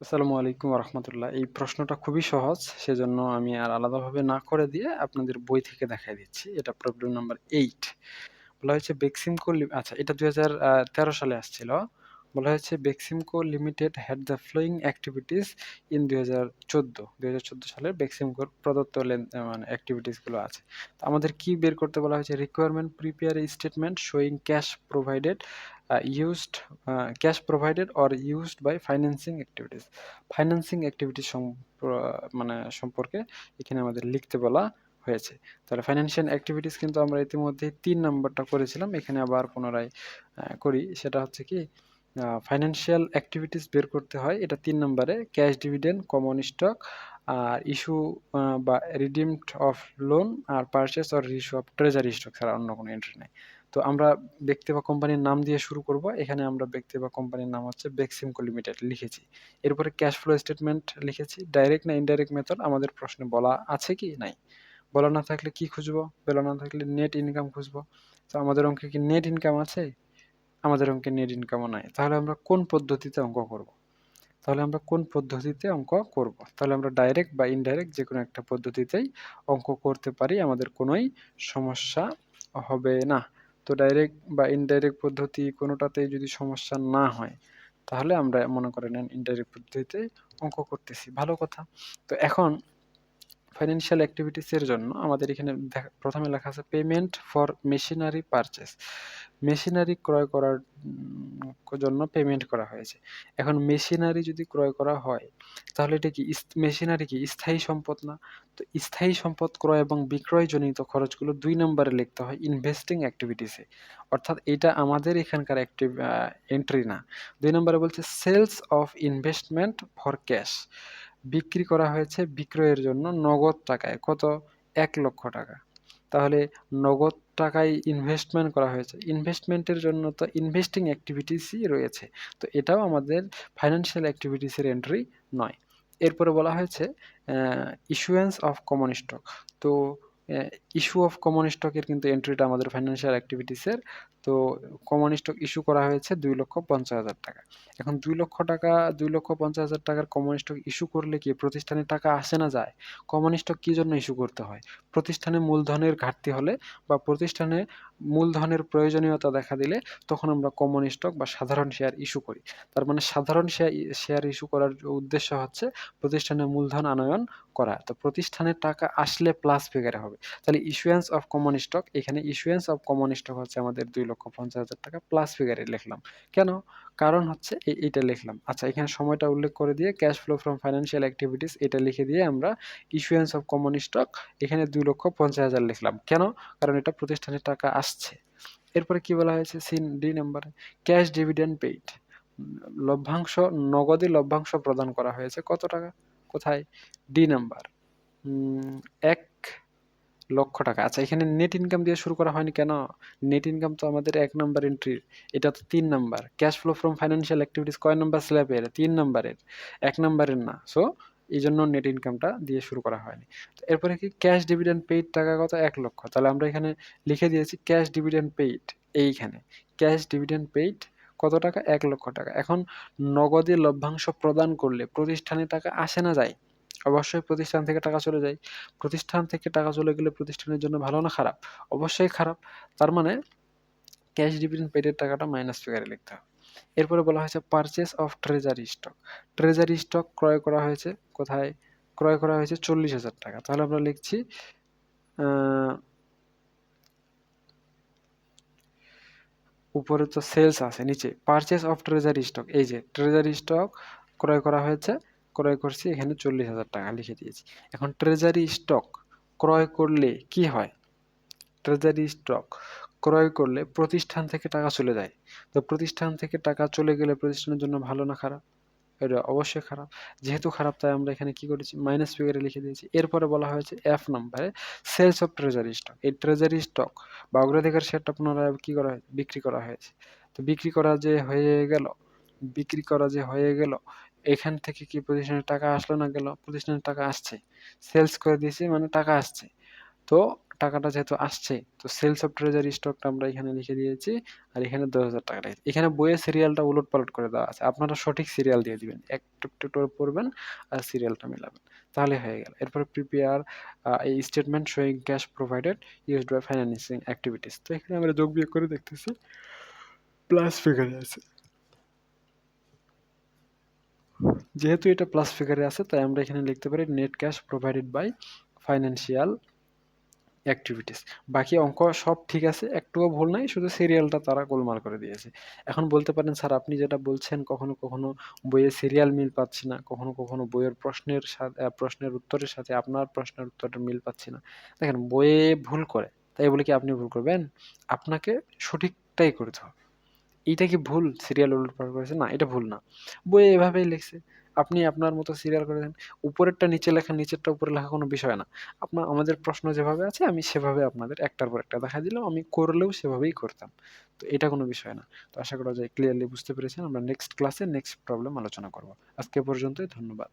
আসসালামু আলাইকুম রহমতুল্লাহ। এই প্রশ্নটা খুবই সহজ। সেজন্য আমি আর আলাদাভাবে না করে দিয়ে আপনাদের বই থেকে দেখায় দিচ্ছি। এটা প্রবলেম নাম্বার ৮। বলা হয়েছে বেক্সিমকো আচ্ছা, এটা ২০১৩ সালে আসছিল। বলা হয়েছে Beximco limited had the following activities in ২০১৪ সালের বেক্সিমকোর প্রদত্ত মানে অ্যাক্টিভিটিস গুলো আছে। তো আমাদের কি বের করতে বলা হয়েছে? Requirement prepare a statement showing used cash provided or used by financing activities. Financing activities মানে সম্পর্কে এখানে আমাদের লিখতে বলা হয়েছে। তাহলে ফাইন্যান্সিয়াল অ্যাক্টিভিটিস কিন্তু আমরা ইতিমধ্যেই ৩ নাম্বারটা করেছিলাম। এখানে আবার পুনরায় করি। সেটা হচ্ছে কি, ফাইন্যান্সিয়াল অ্যাক্টিভিটিস বের করতে হয়। এটা ৩ নাম্বারে ক্যাশ ডিভিডেন্ড, কমন স্টক, আর ইস্যু বা রিডিমড অফ লোন, আর purchase or issue of treasury stock ছাড়া অন্য কোনো এন্ট্রি নাই। তো আমরা ব্যক্তি বা কোম্পানির নাম দিয়ে শুরু করব। এখানে আমরা ব্যক্তি বা কোম্পানির নাম হচ্ছে বেক্সিমকো লিমিটেড লিখেছি। এরপরে ক্যাশ ফ্লো স্টেটমেন্ট লিখেছি। ডাইরেক্ট না ইনডাইরেক্ট মেথড আমাদের প্রশ্নে বলা আছে কি? নাই। বলা না থাকলে কি খুঁজবো? বলা না থাকলে নেট ইনকাম খুঁজবো। তো আমাদের অঙ্কে কি নেট ইনকাম আছে? আমাদের অঙ্কে নেট ইনকামও নাই। তাহলে আমরা কোন পদ্ধতিতে অঙ্ক করব? তাহলে আমরা ডাইরেক্ট বা ইনডাইরেক্ট যেকোনো একটা পদ্ধতিতেই অঙ্ক করতে পারি। আমাদের কোনোই সমস্যা হবে না। তো ডাইরেক্ট বা ইনডাইরেক্ট পদ্ধতি কোনোটাতেই যদি সমস্যা না হয়, তাহলে আমরা মনে করে নেন ইনডাইরেক্ট পদ্ধতিতে অঙ্ক করতেছি। ভালো কথা। তো এখন ফাইন্যান্সিয়াল অ্যাক্টিভিটিস এর জন্য আমাদের এখানে প্রথমে লেখা আছে payment for machinery purchase. Machinery ক্রয় করার জন্য পেমেন্ট করা হয়েছে। এখন মেশিনারি যদি ক্রয় করা হয়, তাহলে এটা কি মেশিনারি কি স্থায়ী সম্পদ না? তো স্থায়ী সম্পদ ক্রয় এবং বিক্রয়জনিত খরচগুলো ২ নম্বরে লিখতে হয় ইনভেস্টিং অ্যাক্টিভিটিসে। অর্থাৎ এটা আমাদের এখানকার এন্ট্রি না। ২ নম্বরে বলছে sales of investment for cash. বিক্রি করা হয়েছে বিক্রয়ের জন্য নগদ টাকায়। কত? ৳১,০০,০০০। তাহলে নগদ টাকায় ইনভেস্টমেন্ট করা হয়েছে। ইনভেস্টমেন্টের জন্য তো ইনভেস্টিং অ্যাক্টিভিটিসই রয়েছে। তো এটাও আমাদের ফাইন্যান্সিয়াল অ্যাক্টিভিটিস এর এন্ট্রি নয়। এরপরে বলা হয়েছে ইস্যুয়েন্স অফ কমন স্টক। তো অ্যা ইস্যু অফ কমন স্টকের কিন্তু এন্ট্রিটা আমাদের ফাইন্যান্সিয়াল অ্যাক্টিভিটিস এর। তো কমন স্টক ইস্যু করা হয়েছে ৳২,৫০,০০০। এখন ৳২,৫০,০০০ কমন স্টক ইস্যু করলে কি প্রতিষ্ঠানে টাকা আসে না যায়? কমন স্টক কি জন্য ইস্যু করতে হয়? প্রতিষ্ঠানে মূলধনের ঘাটতি হলে বা প্রতিষ্ঠানে মূলধনের প্রয়োজনীয়তা দেখা দিলে তখন আমরা কমন স্টক বা সাধারণ শেয়ার ইস্যু করি। তার মানে সাধারণ শেয়ার ইস্যু করার উদ্দেশ্য হচ্ছে প্রতিষ্ঠানে মূলধন আনয়ন করা। তো প্রতিষ্ঠানে টাকা আসলে প্লাস ফিগারে হবে। তাহলে ইস্যুয়েন্স অফ কমন স্টক, এখানে ইস্যুয়েন্স অফ কমন স্টক হচ্ছে আমাদের ৳২,৫০,০০০ প্লাস ফিগারে লিখলাম। কেন? কারণ হচ্ছে এইটা লিখলাম। আচ্ছা, এখানে সময়টা উল্লেখ করে দিয়ে cash flow from financial activities এটা লিখে দিয়ে আমরা ইস্যুয়েন্স অফ কমন স্টক এখানে ২,৫০,০০০ লিখলাম। কেন? কারণ এটা প্রতিষ্ঠানে টাকা আসছে। এরপরে কি বলা হয়েছে? ডি নাম্বারে ক্যাশ ডিভিডেন্ড পেইড। লভ্যাংশ, নগদে লভ্যাংশ প্রদান করা হয়েছে। কত টাকা? কোথায়? D number. ৳১,০০,০০০। আচ্ছা, এখানে নেট ইনকাম দিয়ে শুরু করা হয়নি কেন? নেট ইনকাম তো আমাদের ১ নাম্বার এন্ট্রির। এটা তো ৩ number. Cash flow from financial activities কয় নাম্বার স্ল্যাবের? ৩ নাম্বারের। ১ নাম্বারের না। সো এজন্য নেট ইনকামটা দিয়ে শুরু করা হয়নি। তো এরপরে কি ক্যাশ ডিভিডেন্ড পেইড টাকা কত? ১,০০,০০০। তাহলে আমরা এখানে লিখে দিয়েছি ক্যাশ ডিভিডেন্ড পেইড এইখানে। ক্যাশ ডিভিডেন্ড পেইড কত টাকা? ৳১,০০,০০০। এখন নগদে লভ্যাংশ প্রদান করলে প্রতিষ্ঠানে টাকা আসে না যায়? অবশ্যই প্রতিষ্ঠান থেকে টাকা চলে যায়। প্রতিষ্ঠান থেকে টাকা চলে গেলে প্রতিষ্ঠানের জন্য ভালো না খারাপ? অবশ্যই খারাপ। তার মানে ক্যাশ ডিভিডেন্ড পেইড এর টাকাটা মাইনাস ফিগারে লিখতে হবে। এরপরে বলা হয়েছে purchase of treasury stock. Treasury stock ক্রয় করা হয়েছে কোথায়? ক্রয় করা হয়েছে ৳৪০,০০০। তাহলে আমরা লিখছি আ উপরে তো সেলস আছে, নিচে পারচেজ অফ ট্রেজারি স্টক। এই যে ট্রেজারি স্টক ক্রয় করা হয়েছে, ক্রয় করছি এখানে ৳৪০,০০০ লিখে দিয়েছি। এখন ট্রেজারি স্টক ক্রয় করলে কি হয়? ট্রেজারি স্টক ক্রয় করলে প্রতিষ্ঠান থেকে টাকা চলে যায়। তো প্রতিষ্ঠান থেকে টাকা চলে গেলে প্রতিষ্ঠানের জন্য ভালো না খারাপ? এটা অবশ্যই খারাপ। যেহেতু খারাপ তাই আমরা এখানে কি করেছি? মাইনাস ফিগারে লিখে দিয়েছি। এরপরে বলা হয়েছে এফ নাম্বারে সেলস অফ ট্রেজারি স্টক। এই ট্রেজারি স্টক বা অগ্রাধিকার শেয়ারটা পুনরায় কি করা হয়েছে? বিক্রি করা হয়েছে। তো বিক্রি করা যে হয়ে গেল, এখান থেকে কি প্রতিষ্ঠানের টাকা আসলো না গেল? প্রতিষ্ঠানের টাকা আসছে। সেলস করে দিয়েছি মানে টাকা আসছে। তো টাকাটা যেহেতু আসছে, তো সেলস অফ ট্রেজারি স্টকটা আমরা এখানে লিখে দিয়েছি, আর এখানে 10,000 টাকা লিখেছি। এখানে বইয়ের সিরিয়ালটা উলটপালট করে দেওয়া আছে, আপনারা সঠিক সিরিয়াল দিয়ে দিবেন, একটু একটু করে পড়বেন আর সিরিয়ালটা মিলাবেন, তাহলে হয়ে গেল। এরপরে প্রিপেয়ার এই statement showing cash provided used by financing activities. তো এখানে আমরা যোগ বিয়োগ করে দেখতেছি প্লাস ফিগারে আছে, যেহেতু এটা প্লাস ফিগারে আছে তাই আমরা এখানে লিখতে পারি net cash provided by financial activities. বাকি অঙ্ক সব ঠিক আছে, একটুও ভুল নাই, শুধু সিরিয়ালটা তারা গোলমাল করে দিয়েছে। এখন বলতে পারেন স্যার আপনি যেটা বলছেন কখনো কখনো বইয়ে সিরিয়াল মিল পাচ্ছি না, কখনো কখনো বইয়ের প্রশ্নের সাথে প্রশ্নের উত্তরের সাথে আপনার প্রশ্নের উত্তরটা মিল পাচ্ছি না। দেখেন বইয়ে ভুল করে তাই বলে কি আপনি ভুল করবেন? আপনাকে সঠিকটাই করতে হবে। এইটা কি ভুল? সিরিয়াল উলটপালট করেছে? না, এটা ভুল না। বইয়ে এভাবেই লিখছে। আপনি আপনার মতো সিরিয়াল করে দেন। উপরেরটা নিচে লেখা, নিচেরটা উপরে লেখা কোনো বিষয় না। আমাদের প্রশ্ন যেভাবে আছে আমি সেভাবে আপনাদের একটার পর একটা দেখায় দিলাম। আমি করলেও সেভাবেই করতাম। তো এটা কোনো বিষয় না। তো আশা করা যায় ক্লিয়ারলি বুঝতে পেরেছেন। আমরা নেক্সট ক্লাসে নেক্সট প্রবলেম আলোচনা করব। আজকে এ পর্যন্তই। ধন্যবাদ।